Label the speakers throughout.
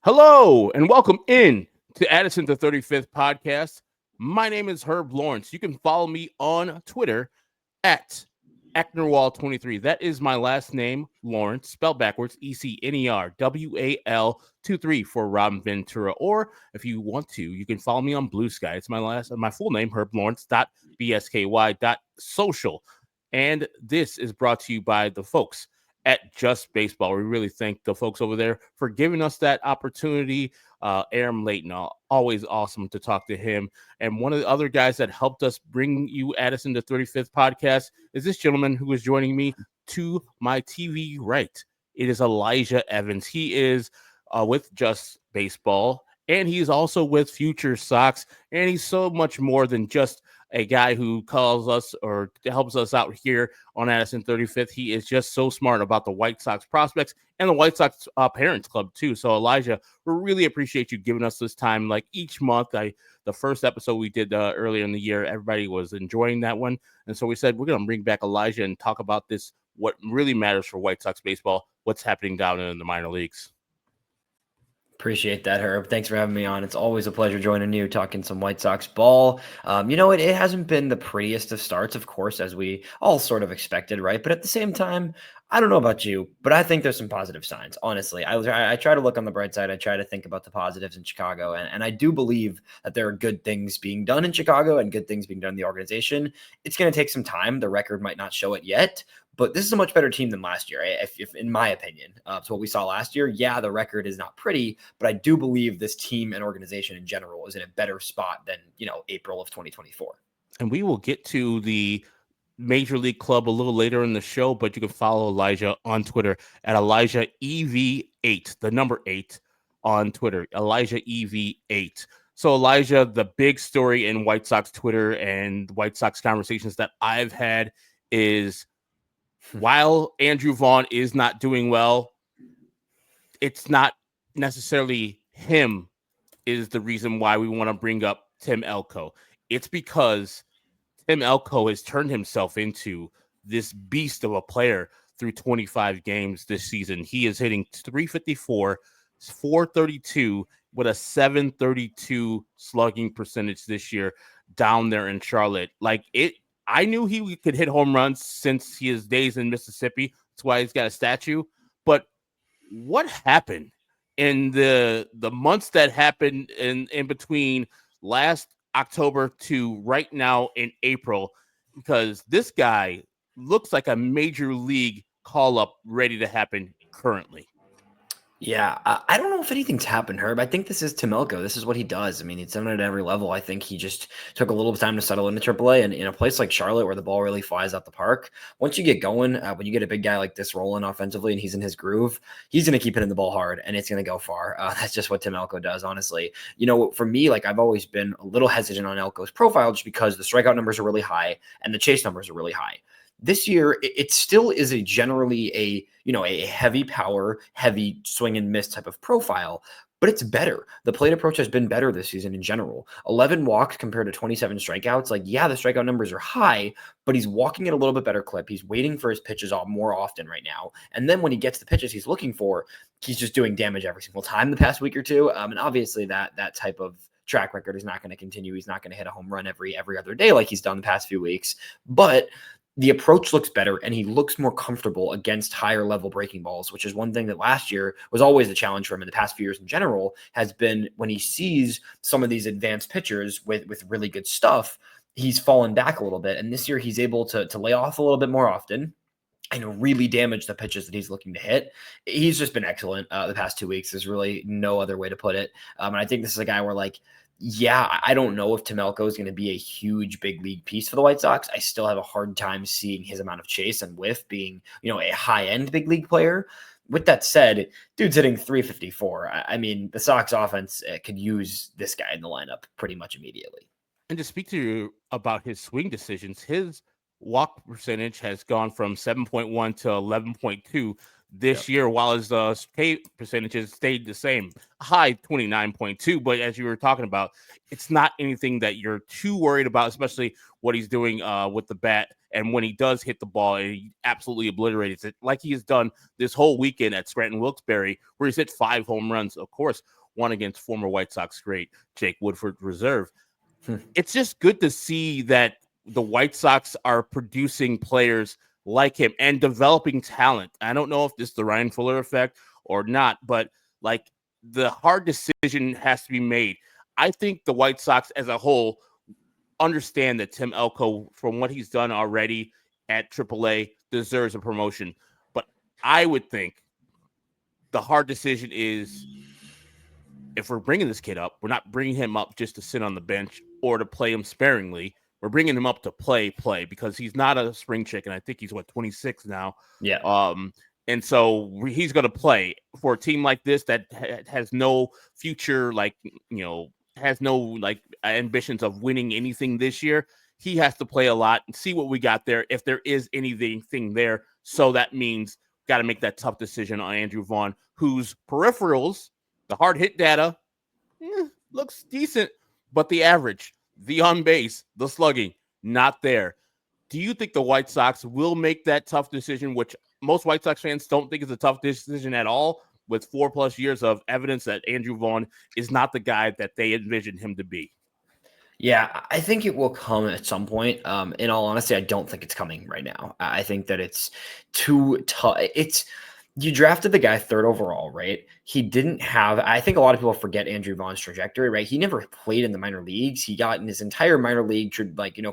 Speaker 1: Hello and welcome in to Addison the 35th podcast. My name is Herb Lawrence. You can follow me on Twitter at Ecknerwall23. That is my last name, Lawrence, spelled backwards, ECNERWAL23 for Robin Ventura. Or if you want to, you can follow me on Blue Sky. It's my full name, herblawrence.bsky.social. And this is brought to you by the folks at Just Baseball. We really thank the folks over there for giving us that opportunity. Aram Layton, always awesome to talk to him. And one of the other guys that helped us bring you Addison the 35th podcast is this gentleman who is joining me to my TV right. It is Elijah Evans. He is with Just Baseball, and he's also with Future Sox, and he's so much more than just a guy who calls us or helps us out here on Addison 35th. He is just so smart about the White Sox prospects and the White Sox Parents Club too. So Elijah, we really appreciate you giving us this time. Like each month, the first episode we did earlier in the year, everybody was enjoying that one. And so we said, we're going to bring back Elijah and talk about this, what really matters for White Sox baseball, what's happening down in the minor leagues.
Speaker 2: Appreciate that, Herb. Thanks for having me on. It's always a pleasure joining you, talking some White Sox ball. It hasn't been the prettiest of starts, of course, as we all sort of expected, right? But at the same time, I don't know about you, but I think there's some positive signs, honestly. I try to look on the bright side. I try to think about the positives in Chicago, and I do believe that there are good things being done in Chicago and good things being done in the organization. It's going to take some time. The record might not show it yet, but this is a much better team than last year, if in my opinion. So what we saw last year, yeah, the record is not pretty, but I do believe this team and organization in general is in a better spot than, April of 2024.
Speaker 1: And we will get to the Major League Club a little later in the show, but you can follow Elijah on Twitter at Elijah EV8, the number 8 on Twitter, Elijah EV8. So Elijah, the big story in White Sox Twitter and White Sox conversations that I've had is while Andrew Vaughn is not doing well, it's not necessarily him is the reason why we want to bring up Tim Elko. It's because Tim Elko has turned himself into this beast of a player through 25 games this season. He is hitting 354, 432 with a 732 slugging percentage this year down there in Charlotte. I knew he could hit home runs since his days in Mississippi. That's why he's got a statue. But what happened in the months that happened in between last October to right now in April? Because this guy looks like a major league call-up ready to happen currently.
Speaker 2: Yeah, I don't know if anything's happened, Herb. I think this is Tim Elko. This is what he does. I mean, he's done it at every level. I think he just took a little time to settle into AAA, and in a place like Charlotte where the ball really flies out the park, once you get going, when you get a big guy like this rolling offensively and he's in his groove, he's going to keep hitting the ball hard and it's going to go far. That's just what Tim Elko does, honestly. For me, I've always been a little hesitant on Elko's profile just because the strikeout numbers are really high and the chase numbers are really high. This year, it still is generally a heavy power, heavy swing and miss type of profile, but it's better. The plate approach has been better this season in general. 11 walks compared to 27 strikeouts. The strikeout numbers are high, but he's walking at a little bit better clip. He's waiting for his pitches more often right now. And then when he gets the pitches he's looking for, he's just doing damage every single time the past week or two. And obviously that type of track record is not going to continue. He's not going to hit a home run every other day like he's done the past few weeks. But the approach looks better and he looks more comfortable against higher level breaking balls, which is one thing that last year was always a challenge for him in the past few years in general, has been when he sees some of these advanced pitchers with really good stuff, he's fallen back a little bit. And this year he's able to lay off a little bit more often and really damage the pitches that he's looking to hit. He's just been excellent the past 2 weeks. There's really no other way to put it. And I think this is a guy where I don't know if Tim Elko is going to be a huge big league piece for the White Sox. I still have a hard time seeing his amount of chase and whiff being, a high-end big league player. With that said, dude's hitting 354. I mean, the Sox offense could use this guy in the lineup pretty much immediately.
Speaker 1: And to speak to you about his swing decisions, his walk percentage has gone from 7.1 to 11.2 this year, while his K percentages stayed the same, high 29.2. But as you were talking about, it's not anything that you're too worried about, especially what he's doing with the bat And when he does hit the ball, he absolutely obliterates it, like he has done this whole weekend at Scranton Wilkes-Barre, where he's hit 5 home runs. Of course, one against former White Sox great Jake Woodford Reserve. It's just good to see that the White Sox are producing players like him and developing talent. I don't know if this is the Ryan Fuller effect or not, but like the hard decision has to be made. I think the White Sox as a whole understand that Tim Elko, from what he's done already at AAA, deserves a promotion. But I would think the hard decision is, if we're bringing this kid up, we're not bringing him up just to sit on the bench or to play him sparingly. We're bringing him up to play, because he's not a spring chicken. I think he's 26 now.
Speaker 2: Yeah.
Speaker 1: And so he's going to play for a team like this that has no future, has no ambitions of winning anything this year. He has to play a lot and see what we got there, if there is anything there. So that means got to make that tough decision on Andrew Vaughn, whose peripherals, the hard hit data, looks decent, but the average, the on base, the slugging, not there. Do you think the White Sox will make that tough decision, which most White Sox fans don't think is a tough decision at all, with 4+ years of evidence that Andrew Vaughn is not the guy that they envisioned him to be?
Speaker 2: Yeah, I think it will come at some point. In all honesty, I don't think it's coming right now. I think that it's too tough. You drafted the guy 3rd overall, right? He didn't have, I think a lot of people forget Andrew Vaughn's trajectory, right? He never played in the minor leagues. He got in his entire minor league,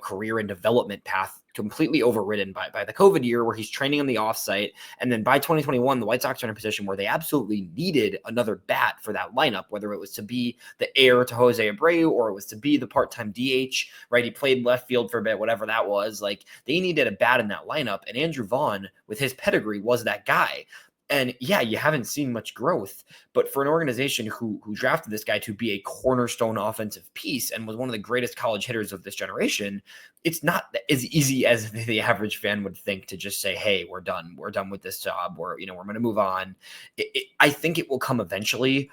Speaker 2: career and development path completely overridden by the COVID year, where he's training on the offsite. And then by 2021, the White Sox are in a position where they absolutely needed another bat for that lineup, whether it was to be the heir to Jose Abreu or it was to be the part-time DH, right? He played left field for a bit, whatever that was. Like, they needed a bat in that lineup. And Andrew Vaughn, with his pedigree, was that guy. And yeah, you haven't seen much growth, but for an organization who drafted this guy to be a cornerstone offensive piece and was one of the greatest college hitters of this generation, it's not as easy as the average fan would think to just say, hey, we're done with this job. We're going to move on. I think it will come eventually,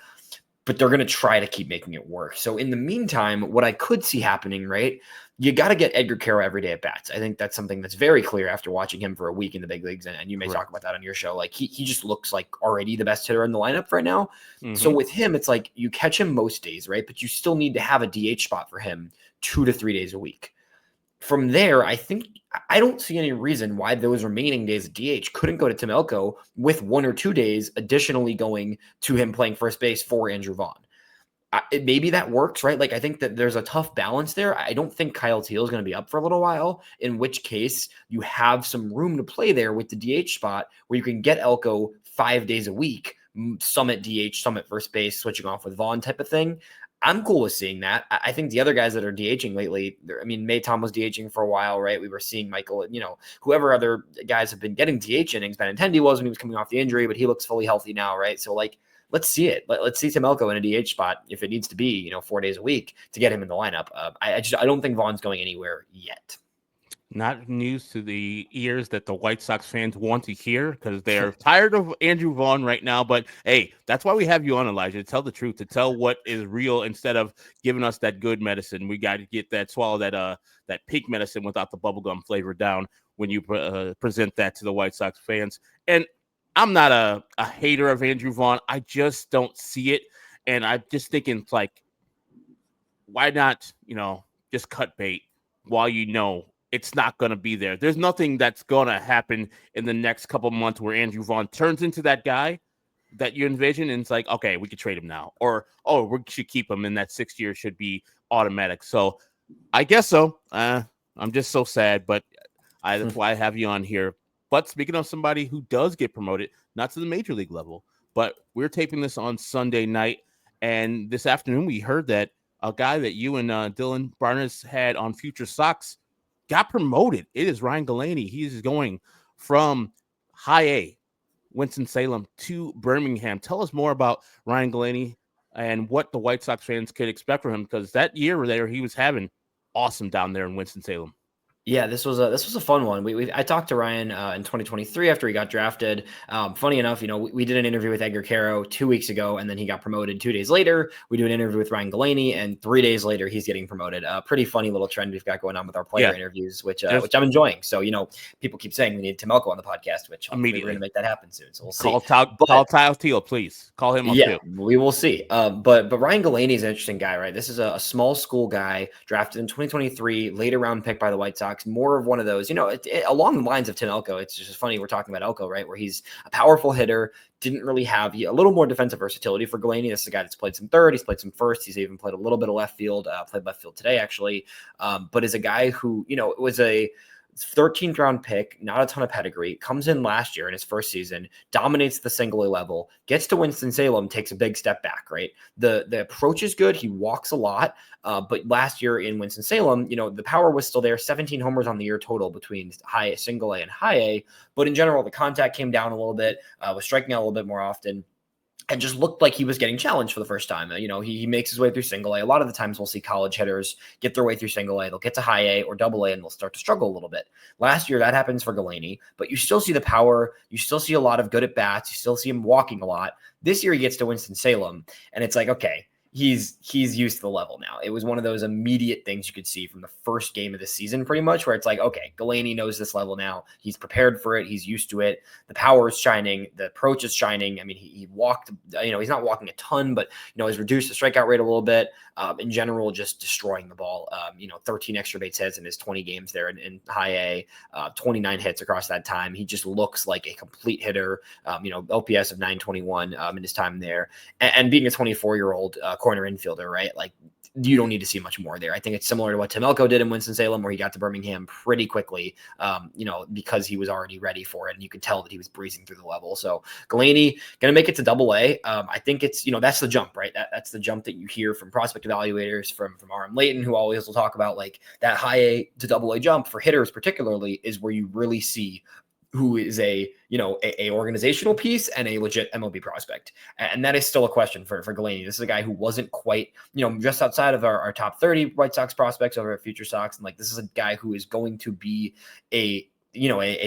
Speaker 2: but they're going to try to keep making it work. So in the meantime, what I could see happening, right? You got to get Edgar Quero every day at bats. I think that's something that's very clear after watching him for a week in the big leagues. And you may talk about that on your show. Like, he just looks like already the best hitter in the lineup right now. Mm-hmm. So with him, it's like you catch him most days, right? But you still need to have a DH spot for him 2 to 3 days a week. From there, I don't see any reason why those remaining days of DH couldn't go to Tim Elko, with 1 or 2 days additionally going to him playing first base for Andrew Vaughn. Maybe that works, right? Like, I think that there's a tough balance there. I don't think Kyle Teel is going to be up for a little while, in which case you have some room to play there with the DH spot, where you can get Elko 5 days a week, some at DH, some at first base, switching off with Vaughn type of thing. I'm cool with seeing that. I think the other guys that are DHing lately, Maytom was DHing for a while, right? We were seeing Michael, whoever other guys have been getting DH innings. Benintendi was when he was coming off the injury, but he looks fully healthy now, right? So, like, let's see it. Let's see Tim Elko in a DH spot, if it needs to be, 4 days a week, to get him in the lineup. I don't think Vaughn's going anywhere yet.
Speaker 1: Not news to the ears that the White Sox fans want to hear, because they're tired of Andrew Vaughn right now. But hey, that's why we have you on, Elijah, to tell the truth, to tell what is real, instead of giving us that good medicine. We got to get that, swallow that pink medicine without the bubblegum flavor down when you present that to the White Sox fans. And I'm not a hater of Andrew Vaughn. I just don't see it. And I'm just thinking, it's like, why not, just cut bait while it's not going to be there. There's nothing that's going to happen in the next couple months where Andrew Vaughn turns into that guy that you envision, and it's like, okay, we could trade him now. Or, oh, we should keep him, and that 6th year should be automatic. So I guess so. I'm just so sad, but that's why I have you on here. But speaking of somebody who does get promoted, not to the major league level, but we're taping this on Sunday night, and this afternoon we heard that a guy that you and Dylan Barnes had on Future Sox got promoted. It is Ryan Galanie. He is going from High A, Winston-Salem, to Birmingham. Tell us more about Ryan Galanie and what the White Sox fans could expect from him, because that year there he was having awesome down there in Winston-Salem.
Speaker 2: Yeah, this was a fun one. I talked to Ryan in 2023 after he got drafted. Funny enough, we did an interview with Edgar Caro 2 weeks ago, and then he got promoted 2 days later. We do an interview with Ryan Galanie, and 3 days later he's getting promoted. Pretty funny little trend we've got going on with our player
Speaker 1: Yeah,
Speaker 2: interviews, which
Speaker 1: just
Speaker 2: I'm enjoying. So people keep saying we need Tim Elko on the podcast, which hopefully we're going to
Speaker 1: immediately
Speaker 2: make that happen soon. So we'll see.
Speaker 1: call
Speaker 2: But
Speaker 1: Tyler Teal, please call him up
Speaker 2: yeah,
Speaker 1: too.
Speaker 2: we will see. But Ryan Galanie is an interesting guy, right? This is a small school guy drafted in 2023, later round pick by the White Sox. More of one of those, along the lines of Tim Elko. It's just funny we're talking about Elko, right? Where he's a powerful hitter, didn't really have a little more defensive versatility for Galanie. This is a guy that's played some third, he's played some first, he's even played a little bit of left field, played left field today actually. But is a guy who, it was a 13th round pick, not a ton of pedigree, comes in last year in his first season, dominates the single A level, gets to Winston-Salem, takes a big step back, right? The approach is good. He walks a lot. But last year in Winston-Salem, the power was still there, 17 homers on the year total between single A and high A. But in general, the contact came down a little bit, was striking out a little bit more often. And just looked like he was getting challenged for the first time. He makes his way through single A. A lot of the times we'll see college hitters get their way through single A. They'll get to high A or double A and they'll start to struggle a little bit. Last year, that happens for Galanie, but you still see the power. You still see a lot of good at bats. You still see him walking a lot. This year, he gets to Winston-Salem, and it's like, okay, he's used to the level now. It was one of those immediate things you could see from the first game of the season, pretty much, where it's like, okay, Galanie knows this level now. He's prepared for it. He's used to it. The power is shining. The approach is shining. I mean, he walked, he's not walking a ton, but, has reduced the strikeout rate a little bit. In general, just destroying the ball. 13 extra base hits in his 20 games there in high A, 29 hits across that time. He just looks like a complete hitter, OPS of 921 in his time there. And being a 24-year-old corner infielder, right? Like, you don't need to see much more there. I think it's similar to what Tim Elko did in Winston-Salem, where he got to Birmingham pretty quickly, because he was already ready for it. And you could tell that he was breezing through the level. So Galanie going to make it to double A. I think it's, that's the jump, right? That's the jump that you hear from prospect evaluators, from RM Layton, who always will talk about like that high A to double A jump for hitters particularly is where you really see who is a organizational piece and a legit MLB prospect. And that is still a question for Galanie. This is a guy who wasn't quite, just outside of our top 30 White Sox prospects over at Future Sox. And like, this is a guy who is going to be a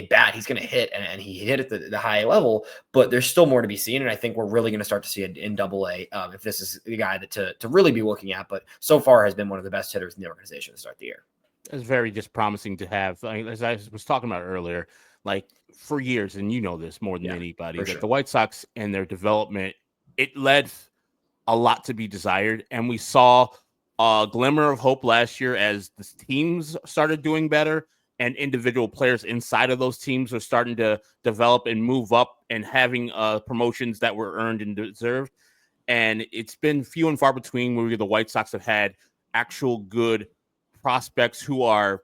Speaker 2: bat. He's going to hit, and he hit at the high level, but there's still more to be seen. And I think we're really going to start to see it in double A if this is the guy that to really be looking at, but so far has been one of the best hitters in the organization to start the year.
Speaker 1: It's very just promising to have, as I was talking about earlier, like for years, and this more than anybody, that
Speaker 2: sure.
Speaker 1: the White Sox and their development, it led a lot to be desired. And we saw a glimmer of hope last year as the teams started doing better and individual players inside of those teams are starting to develop and move up and having promotions that were earned and deserved. And it's been few and far between where the White Sox have had actual good prospects who are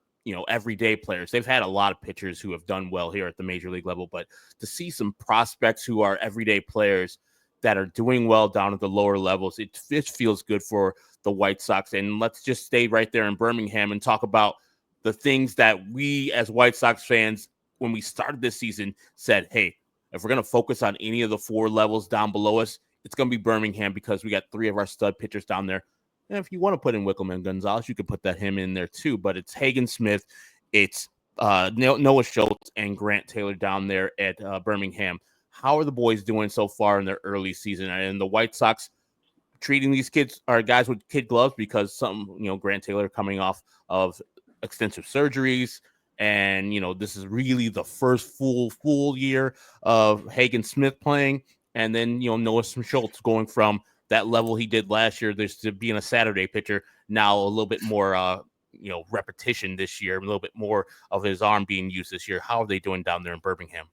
Speaker 1: everyday players. They've had a lot of pitchers who have done well here at the major league level, but to see some prospects who are everyday players that are doing well down at the lower levels, it feels good for the White Sox. And let's just stay right there in Birmingham and talk about the things that we as White Sox fans, when we started this season, said, hey, if we're going to focus on any of the four levels down below us, it's going to be Birmingham because we got three of our stud pitchers down there. And if you want to put in Wickelman Gonzalez, you could put him in there too. But it's Hagen Smith, it's Noah Schultz, and Grant Taylor down there at Birmingham. How are the boys doing so far in their early season? And the White Sox treating these guys with kid gloves because Grant Taylor coming off of extensive surgeries. And, this is really the first full year of Hagen Smith playing. And then, Noah Schultz going from that level he did last year, there's to being a Saturday pitcher, now a little bit more, repetition this year, a little bit more of his arm being used this year. How are they doing down there in Birmingham?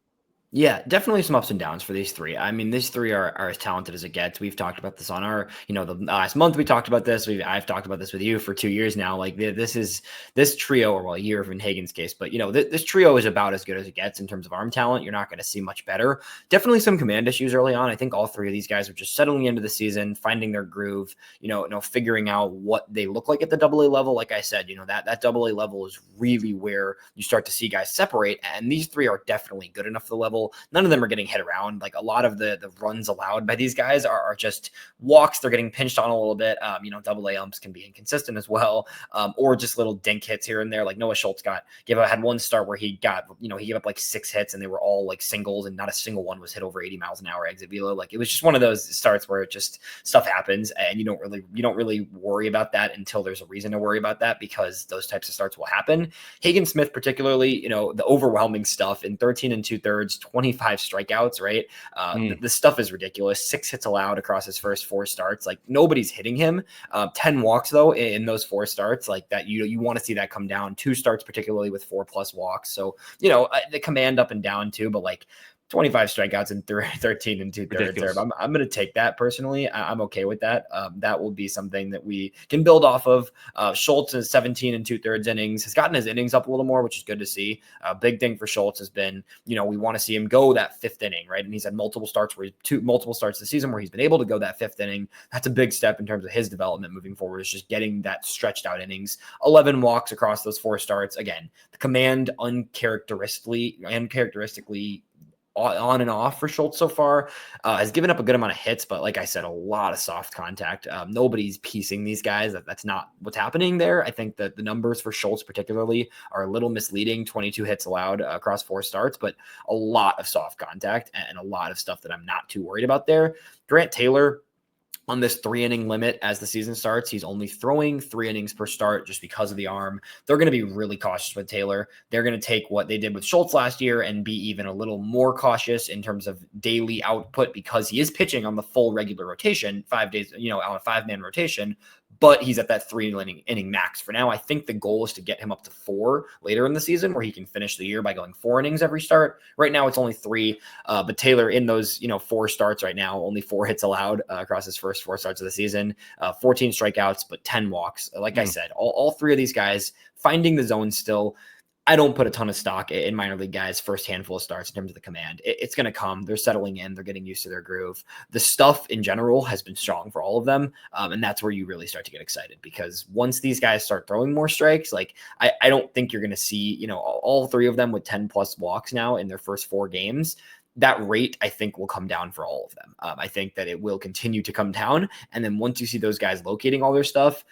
Speaker 2: Yeah, definitely some ups and downs for these three. I mean, these three are as talented as it gets. We've talked about this on our, the last month we talked about this. I've talked about this with you for 2 years now. Like this trio, or a year in Hagen's case, but this trio is about as good as it gets in terms of arm talent. You're not going to see much better. Definitely some command issues early on. I think all three of these guys are just settling into the season, finding their groove, figuring out what they look like at the double A level. Like I said, that double A level is really where you start to see guys separate. And these three are definitely good enough for the level level. None of them are getting hit around. Like a lot of the runs allowed by these guys are just walks. They're getting pinched on a little bit. Double A umps can be inconsistent as well, or just little dink hits here and there. Like Noah Schultz had one start where he gave up like 6 hits and they were all like singles, and not a single one was hit over 80 miles an hour exit velo. Like it was just one of those starts where it just stuff happens, and you don't really worry about that until there's a reason to worry about that, because those types of starts will happen. Hagen Smith, particularly, the overwhelming stuff in 13 2/3, 25 strikeouts, right? The stuff is ridiculous. 6 hits allowed across his first 4 starts. Like nobody's hitting him. 10 walks though in those 4 starts. Like that, you want to see that come down. 2 starts, particularly with 4+ walks. So the command up and down too, but like 25 strikeouts in 13 2/3. I'm going to take that personally. I'm okay with that. That will be something that we can build off of. Schultz is 17 2/3 innings, has gotten his innings up a little more, which is good to see. A big thing for Schultz has been, we want to see him go that 5th inning, right? And he's had multiple starts this season where he's been able to go that 5th inning. That's a big step in terms of his development moving forward, is just getting that stretched out innings. 11 walks across those 4 starts. Again, the command uncharacteristically on and off for Schultz so far, has given up a good amount of hits, but like I said, a lot of soft contact. Nobody's piecing these guys. That's not what's happening there. I think that the numbers for Schultz particularly are a little misleading. 22 hits allowed across 4 starts, but a lot of soft contact and a lot of stuff that I'm not too worried about there. Grant Taylor, on this 3-inning limit as the season starts, he's only throwing 3 innings per start just because of the arm. They're going to be really cautious with Taylor. They're going to take what they did with Schultz last year and be even a little more cautious in terms of daily output, because he is pitching on the full regular rotation, 5 days, on a 5-man rotation, but he's at that 3-inning max for now. I think the goal is to get him up to 4 later in the season, where he can finish the year by going 4 innings every start. Right now it's only 3, but Taylor in those 4 starts right now, only 4 hits allowed across his first 4 starts of the season, 14 strikeouts, but 10 walks. Like I said, all 3 of these guys finding the zone still. I don't put a ton of stock in minor league guys' first handful of starts in terms of the command. It's going to come. They're settling in. They're getting used to their groove. The stuff in general has been strong for all of them. And that's where you really start to get excited, because once these guys start throwing more strikes, like I don't think you're going to see, all 3 of them with 10+ walks now in their first 4 games. That rate, I think, will come down for all of them. I think that it will continue to come down. And then once you see those guys locating all their stuff,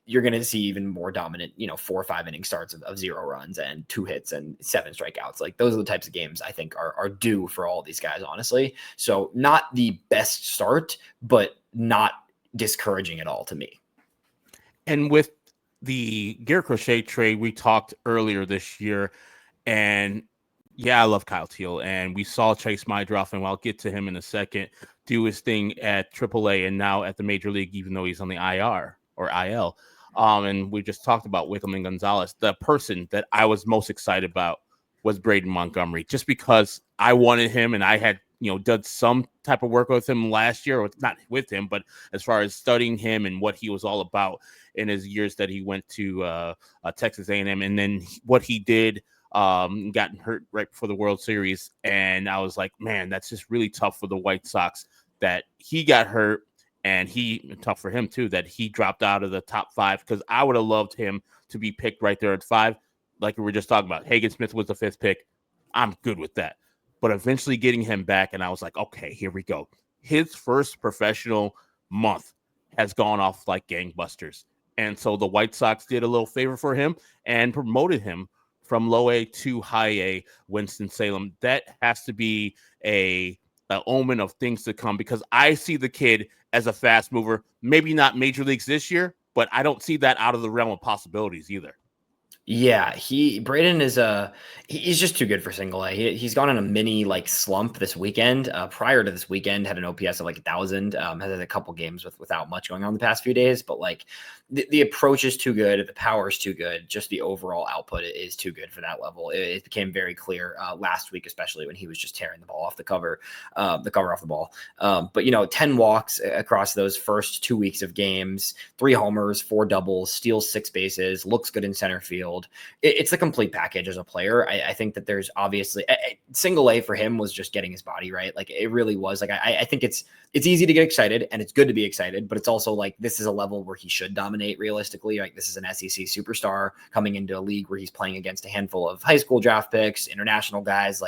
Speaker 2: you're going to see even more dominant, 4 or 5 inning starts of 0 runs and 2 hits and 7 strikeouts. Like those are the types of games I think are due for all these guys, honestly. So not the best start, but not discouraging at all to me.
Speaker 1: And with the Garrett Crochet trade, we talked earlier this year, and I love Kyle Teal, and we saw Chase Mydroff, and I'll get to him in a second, do his thing at AAA and now at the Major League, even though he's on the IR or IL. And we just talked about Wickham and Gonzalez. The person that I was most excited about was Braden Montgomery, just because I wanted him, and I had done some type of work with him last year, or not with him, but as far as studying him and what he was all about in his years that he went to Texas A&M, and then what he did, gotten hurt right before the World Series. And I was like, man, that's just really tough for the White Sox that he got hurt, and tough for him too, that he dropped out of the top 5, because I would have loved him to be picked right there at 5. Like we were just talking about, Hagen Smith was the 5th pick. I'm good with that. But eventually getting him back, and I was like, okay, here we go. His first professional month has gone off like gangbusters. And so the White Sox did a little favor for him and promoted him from low A to high A, Winston-Salem. That has to be a omen of things to come, because I see the kid as a fast mover. Maybe not major leagues this year, but I don't see that out of the realm of possibilities either.
Speaker 2: Yeah, Braden is he's just too good for single A. He's gone on a mini slump this weekend. Prior to this weekend, had an OPS of 1,000. Has had a couple games without much going on the past few days, but the approach is too good, the power is too good, just the overall output is too good for that level. It became very clear last week, especially when he was just tearing the ball off the cover off the ball. But 10 walks across those first 2 weeks of games, 3 homers, 4 doubles, steals 6 bases, looks good in center field. It's a complete package as a player. I think that there's obviously single A for him was just getting his body right. It really was. I think it's easy to get excited, and it's good to be excited, but it's also this is a level where he should dominate realistically. This is an SEC superstar coming into a league where he's playing against a handful of high school draft picks, international guys.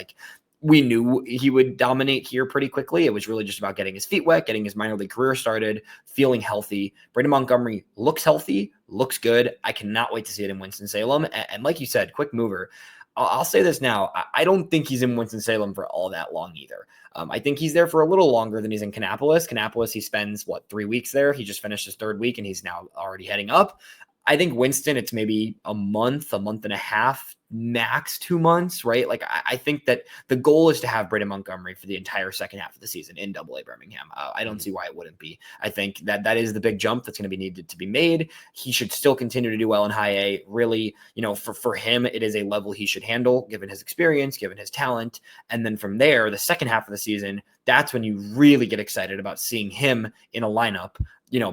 Speaker 2: we knew he would dominate here pretty quickly. It was really just about getting his feet wet, getting his minor league career started, feeling healthy. Braden Montgomery looks healthy, looks good. I cannot wait to see it in Winston-Salem. And like you said, quick mover. I'll say this now. I don't think he's in Winston-Salem for all that long either. I think he's there for a little longer than he's in Kannapolis. Kannapolis, he spends, 3 weeks there? He just finished his 3rd week, and he's now already heading up. I think Winston, it's maybe a month and a half, max 2 months, right? Like, I think that the goal is to have Braden Montgomery for the entire second half of the season in Double A Birmingham. I don't see why it wouldn't be. I think that is the big jump that's going to be needed to be made. He should still continue to do well in high A. Really, for him, it is a level he should handle, given his experience, given his talent. And then from there, the second half of the season, that's when you really get excited about seeing him in a lineup,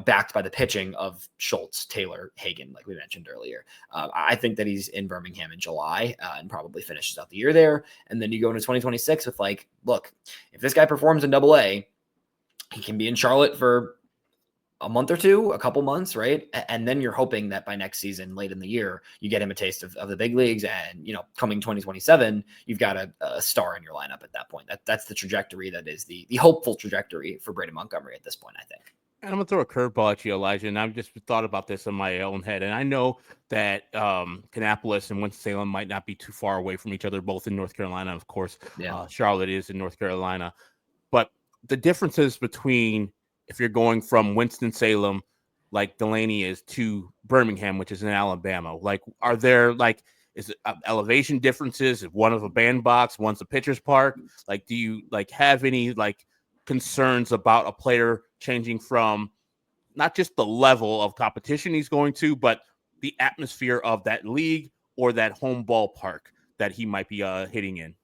Speaker 2: backed by the pitching of Schultz, Taylor, Hagen, like we mentioned earlier. I think that he's in Birmingham in July and probably finishes out the year there. And then you go into 2026 with look, if this guy performs in Double A, he can be in Charlotte for a month or two, a couple months, right? And then you're hoping that by next season, late in the year, you get him a taste of the big leagues. And, coming 2027, you've got a star in your lineup at that point. That's the trajectory that is the hopeful trajectory for Braden Montgomery at this point, I think.
Speaker 1: And I'm going to throw a curveball at you, Elijah, and I've just thought about this in my own head. And I know that Kannapolis and Winston-Salem might not be too far away from each other, both in North Carolina. Of course, Charlotte is in North Carolina. But the differences between if you're going from Winston-Salem, like Galanie is, to Birmingham, which is in Alabama, are there, is it elevation differences? Is one of a bandbox, one's a pitcher's park? Do you, have any, concerns about a player changing from not just the level of competition he's going to, but the atmosphere of that league or that home ballpark that he might be hitting in?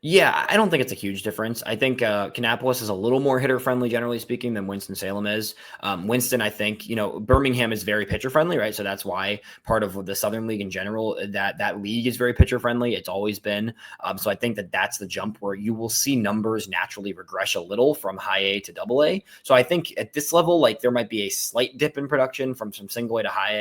Speaker 2: Yeah, I don't think it's a huge difference. I think Kannapolis is a little more hitter-friendly, generally speaking, than Winston-Salem is. Winston, I think, Birmingham is very pitcher-friendly, right? So that's why part of the Southern League in general, that league is very pitcher-friendly. It's always been. So I think that's the jump where you will see numbers naturally regress a little from high A to Double A. So I think at this level, there might be a slight dip in production from some single A to high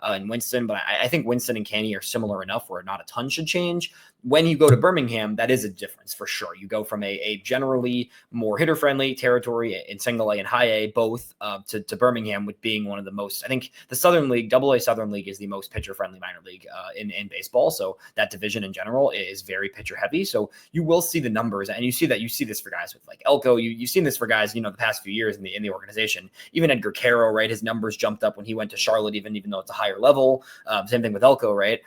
Speaker 2: A in Winston, but I think Winston and Canny are similar enough where not a ton should change. When you go to Birmingham, that is a difference for sure. You go from a generally more hitter-friendly territory in single A and high A, both to Birmingham, with being one of the most, I think the Southern League, Double A Southern League, is the most pitcher-friendly minor league in baseball. So that division in general is very pitcher-heavy. So you will see the numbers, and you see this for guys with Elko. You've seen this for guys, the past few years in the organization. Even Edgar Caro, right? His numbers jumped up when he went to Charlotte, even though it's a higher level. Same thing with Elko, right?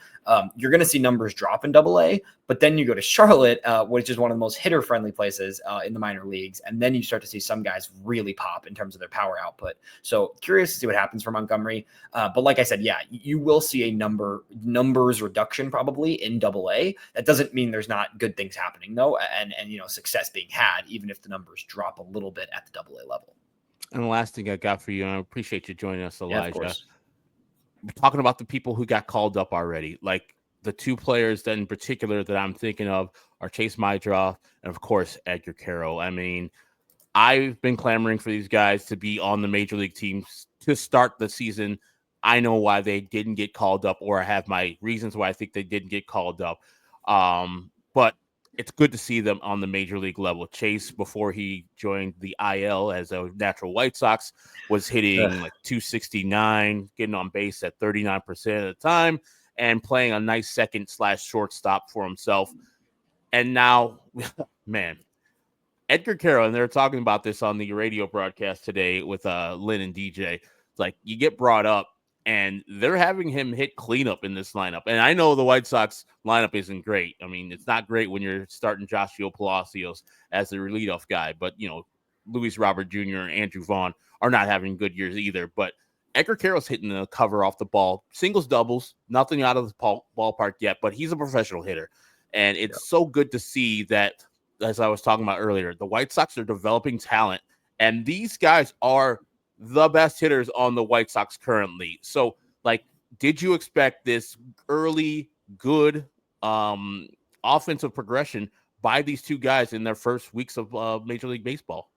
Speaker 2: You're going to see numbers drop in Double A, but then you go to Charlotte, which is one of the most hitter-friendly places in the minor leagues, and then you start to see some guys really pop in terms of their power output. So curious to see what happens for Montgomery. But like I said, you will see a numbers reduction probably in Double A. That doesn't mean there's not good things happening though, and success being had, even if the numbers drop a little bit at the Double A level.
Speaker 1: And the last thing I got for you, and I appreciate you joining us, Elijah.
Speaker 2: Yeah, of course.
Speaker 1: We're talking about the people who got called up already. The two players that in particular that I'm thinking of are Chase Mydroff and, of course, Edgar Caro. I mean, I've been clamoring for these guys to be on the major league teams to start the season. I know why they didn't get called up, or I have my reasons why I think they didn't get called up. But it's good to see them on the major league level. Chase, before he joined the IL as a natural White Sox, was hitting 269, getting on base at 39% of the time, and playing a nice second/shortstop for himself. And now, man, Edgar Caro, and they're talking about this on the radio broadcast today with Lynn and DJ. It's you get brought up, and they're having him hit cleanup in this lineup. And I know the White Sox lineup isn't great. I mean, it's not great when you're starting Joshua Palacios as the leadoff guy. But, Luis Robert Jr. and Andrew Vaughn are not having good years either. But Edgar Caro's hitting the cover off the ball. Singles, doubles, nothing out of the ballpark yet. But he's a professional hitter. And it's so good to see that, as I was talking about earlier, the White Sox are developing talent. And these guys are the best hitters on the White Sox currently. So, did you expect this early good offensive progression by these two guys in their first weeks of Major League Baseball?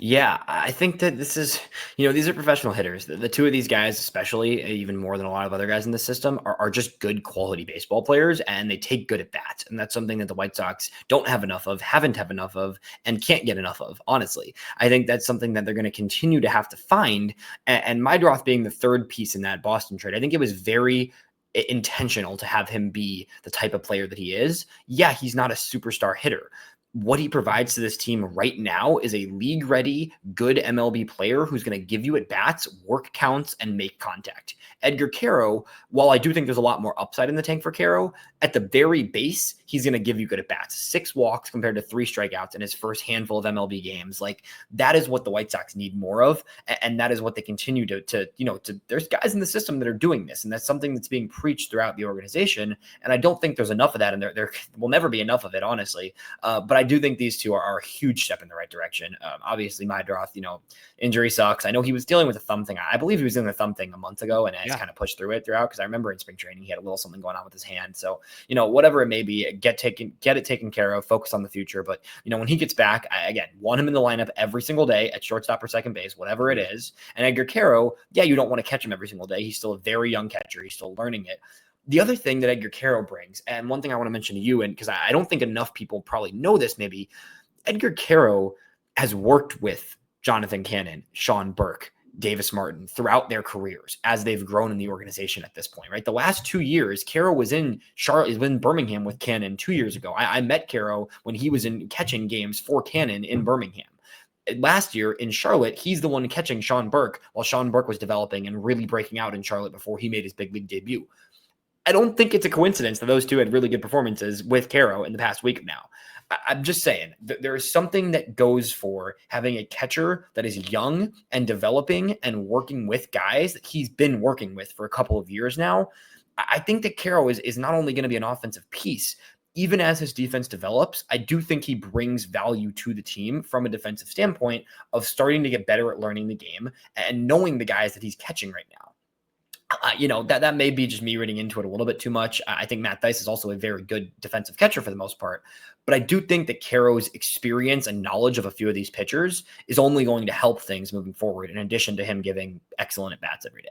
Speaker 2: Yeah, I think that this is, these are professional hitters. The two of these guys, especially, even more than a lot of other guys in the system, are just good quality baseball players, and they take good at bats. And that's something that the White Sox don't have enough of, haven't have enough of, and can't get enough of, honestly. I think that's something that they're going to continue to have to find. And Mydroth being the third piece in that Boston trade, I think it was very intentional to have him be the type of player that he is. Yeah, he's not a superstar hitter. What he provides to this team right now is a league ready, good MLB player who's going to give you at bats, work counts, and make contact. Edgar Caro, while I do think there's a lot more upside in the tank for Caro, at the very base, he's going to give you good at bats. 6 walks compared to 3 strikeouts in his first handful of MLB games. Like, that is what the White Sox need more of. And that is what they continue to there's guys in the system that are doing this. And that's something that's being preached throughout the organization. And I don't think there's enough of that. And there will never be enough of it, honestly. But I do think these two are a huge step in the right direction. Obviously, Mydroth, injury sucks. I know he was dealing with a thumb thing. I believe he was dealing with a thumb thing a month ago and has kind of pushed through it throughout, because I remember in spring training he had a little something going on with his hand. So, whatever it may be, get it taken care of, focus on the future. But, when he gets back, I, again, want him in the lineup every single day at shortstop or second base, whatever it is. And Edgar Caro, yeah, you don't want to catch him every single day. He's still a very young catcher. He's still learning it. The other thing that Edgar Caro brings, and one thing I want to mention to you, and because I don't think enough people probably know this, maybe Edgar Caro has worked with Jonathan Cannon, Sean Burke, Davis Martin throughout their careers as they've grown in the organization at this point, right? The last 2 years, Caro was in Birmingham with Cannon 2 years ago. I met Caro when he was in catching games for Cannon in Birmingham. Last year in Charlotte, he's the one catching Sean Burke while Sean Burke was developing and really breaking out in Charlotte before he made his big league debut. I don't think it's a coincidence that those two had really good performances with Caro in the past week now. I'm just saying there is something that goes for having a catcher that is young and developing and working with guys that he's been working with for a couple of years now. I think that Caro is not only going to be an offensive piece, even as his defense develops, I do think he brings value to the team from a defensive standpoint of starting to get better at learning the game and knowing the guys that he's catching right now. That may be just me reading into it a little bit too much. I think Matt Dice is also a very good defensive catcher for the most part, but I do think that Caro's experience and knowledge of a few of these pitchers is only going to help things moving forward, in addition to him giving excellent at bats every day.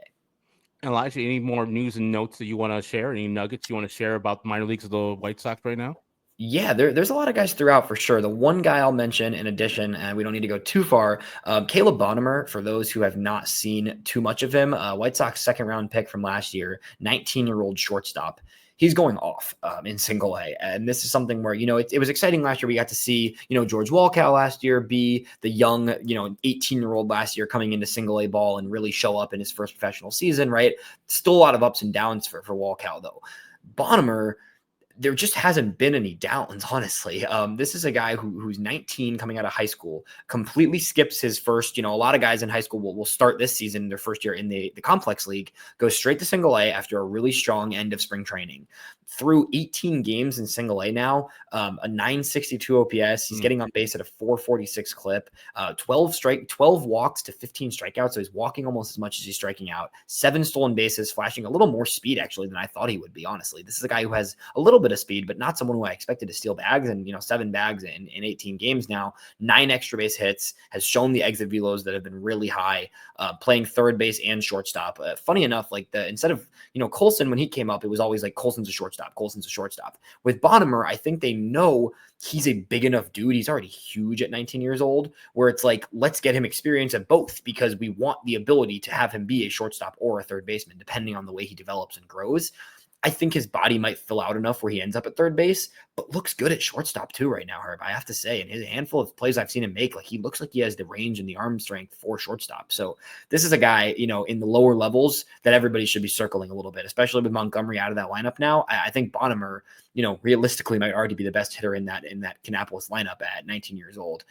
Speaker 1: Elijah, any more news and notes that you want to share? Any nuggets you want to share about the minor leagues of the White Sox right now?
Speaker 2: Yeah, there's a lot of guys throughout for sure. The one guy I'll mention in addition, and we don't need to go too far, Caleb Bonnemer, for those who have not seen too much of him, White Sox second round pick from last year, 19-year-old shortstop. He's going off in single A. And this is something where, it was exciting last year. We got to see, George Walkow last year be the young, 18-year-old last year coming into single A ball and really show up in his first professional season, right? Still a lot of ups and downs for Walkow, though. Bonnemer, there just hasn't been any downs, honestly. This is a guy who's 19 coming out of high school, completely skips his first, a lot of guys in high school will start this season, their first year in the complex league, goes straight to single A after a really strong end of spring training. Through 18 games in single A now, a 962 OPS. He's getting on base at a 446 clip, 12 walks to 15 strikeouts. So he's walking almost as much as he's striking out. 7 stolen bases, flashing a little more speed actually than I thought he would be, honestly. This is a guy who has a little bit of speed, but not someone who I expected to steal bags, and 7 bags in 18 games now, 9 extra base hits, has shown the exit velos that have been really high, playing third base and shortstop. Funny enough, like instead of Colson, when he came up, it was always like Colson's a shortstop. With Bonnemer, I think they know he's a big enough dude. He's already huge at 19 years old, where it's like, let's get him experience at both, because we want the ability to have him be a shortstop or a third baseman, depending on the way he develops and grows. I think his body might fill out enough where he ends up at third base, but looks good at shortstop too right now, Herb. I have to say, and his handful of plays I've seen him make, like he looks like he has the range and the arm strength for shortstop. So this is a guy, in the lower levels that everybody should be circling a little bit, especially with Montgomery out of that lineup now. I think Bonnemer, realistically might already be the best hitter in that Kannapolis lineup at 19 years old.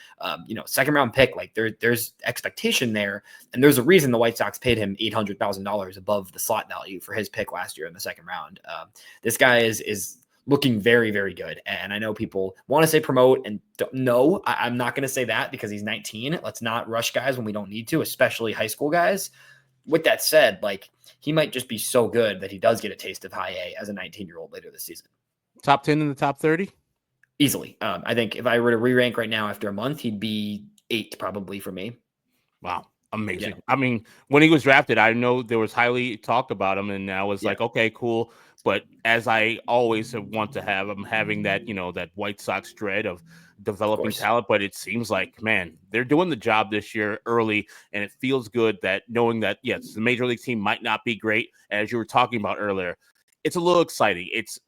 Speaker 2: Second round pick, like there's expectation there, and there's a reason the White Sox paid him $800,000 above the slot value for his pick last year in the second round. This guy is looking very, very good. And I know people want to say promote, and no, I'm not going to say that because he's 19. Let's not rush guys when we don't need to, especially high school guys. With that said, like he might just be so good that he does get a taste of high A as a 19-year-old later this season.
Speaker 1: Top 10 in the top 30?
Speaker 2: Easily. I think if I were to re-rank right now after a month, he'd be 8 probably for me.
Speaker 1: Wow.
Speaker 2: Yeah.
Speaker 1: Amazing. I mean, when he was drafted, I know there was highly talk about him, and I was
Speaker 2: Yeah.
Speaker 1: like, okay, cool. But as I always want to have, I'm having that, that White Sox dread of
Speaker 2: Of
Speaker 1: developing
Speaker 2: course.
Speaker 1: talent. But it seems like, man, they're doing the job this year early, and it feels good that knowing that, yes, the major league team might not be great, as you were talking about earlier. It's a little exciting. It's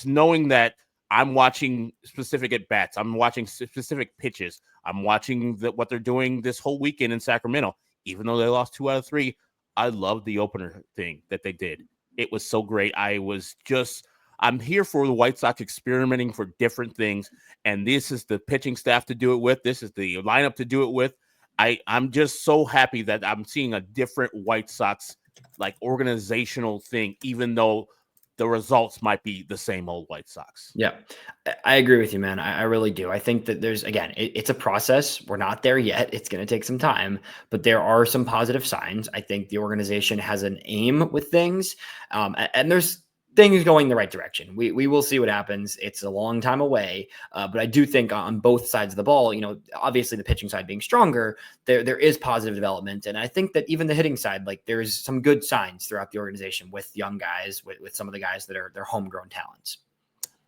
Speaker 1: knowing that I'm watching specific at bats. I'm watching specific pitches. I'm watching what they're doing this whole weekend in Sacramento. Even though they lost 2 out of 3, I love the opener thing that they did. It was so great. I'm here for the White Sox experimenting for different things. And this is the pitching staff to do it with. This is the lineup to do it with. I'm just so happy that I'm seeing a different White Sox like organizational thing, even though the results might be the same old White Sox.
Speaker 2: Yeah, I agree with you, man. I really do. I think that there's, again, it's a process. We're not there yet. It's going to take some time, but there are some positive signs. I think the organization has an aim with things, and there's things going the right direction. We will see what happens. It's a long time away, but I do think on both sides of the ball, obviously the pitching side being stronger, there is positive development, and I think that even the hitting side, like there's some good signs throughout the organization with young guys, with some of the guys that are their homegrown talents.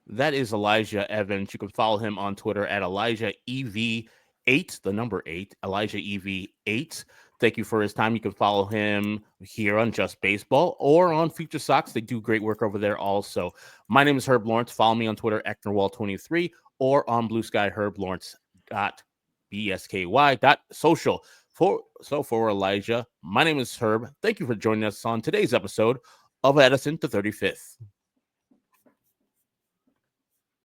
Speaker 1: That is Elijah Evans. You can follow him on Twitter at Elijah EV8, the number 8, Elijah EV8. Thank you for his time. You can follow him here on Just Baseball or on Future Sox. They do great work over there also. My name is Herb Lawrence. Follow me on Twitter, Ecknerwall23, or on Blue Sky, herblawrence.bsky.social. For Elijah, my name is Herb. Thank you for joining us on today's episode of Addison to 35th.